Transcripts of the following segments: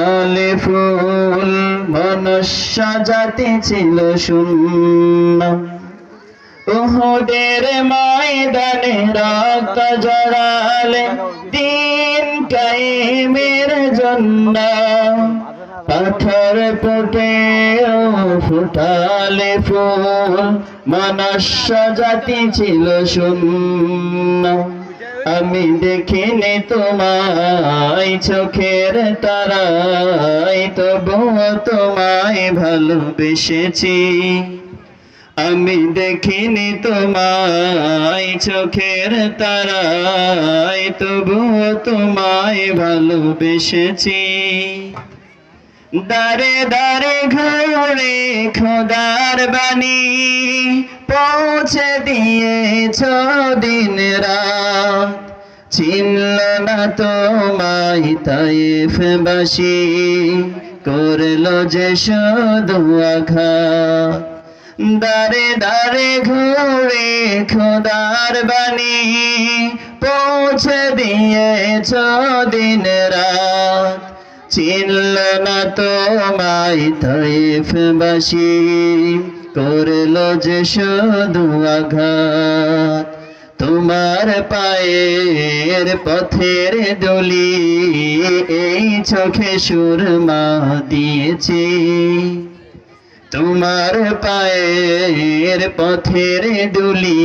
ফোটালে ফুল মনুষ্য জাতি ছিল শূন্য। উহুদের ময়দানে রক্ত ঝরালে দিন কায়েমের জন্য। পাথর পুঁতে ফোটালে ফুল মনুষ্য জাতি ছিল শূন্য। আমি দেখিনি তোমায় চোখের তারায়, তবুও তোমায় ভালোবেসেছি। আমি দেখিনি তোমায় চোখের তারায়, তবুও তোমায় ভালোবেসেছি। দারে দারে ঘুরে খোদার বাণী পৌঁছে দিয়েছ দিন রাত। চিনল না তোমায় তায়েফবাসী, করলো যে শুধু আঘাত। দারে দারে ঘুরে খোদার বাণী পৌঁছে দিয়েছ দিন রাত। চিনল না তোমায় তায়েফবাসী, করলো যে শুধু আঘাত। তোমার পায়ের পথের ধুলি এই চোখে সুরমা দিয়েছি। তোমার পায়ের পথের ধুলি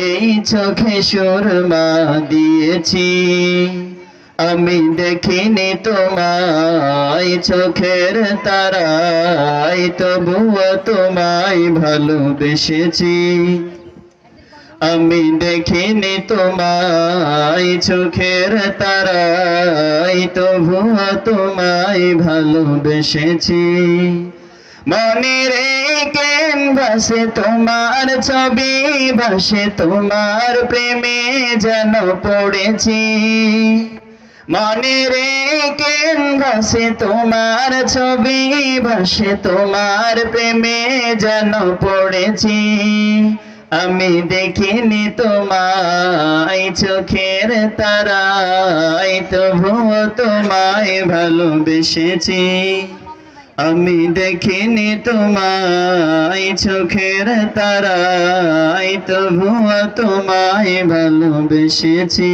এই চোখে সুরমা দিয়েছি। আমি দেখিনি তোমায় চোখের তারায়, তবুও তোমায় ভালোবেসেছি। আমি দেখিনি তোমায় চোখের তারায়, তবুও তোমায় ভালোবেসেছি। মনের ক্যানভাসে তোমার ছবি ভাসে, তোমার প্রেমে যেন পড়েছি। মনের ক্যানভাসে তোমার ছবি ভাসে, তোমার প্রেমে যেন পড়েছি। আমি দেখিনি তোমায় চোখের তারায়, তবুও তোমায় ভালোবেসেছি। আমি দেখিনি তোমায় চোখের তারায়, তবুও তোমায় ভালোবেসেছি।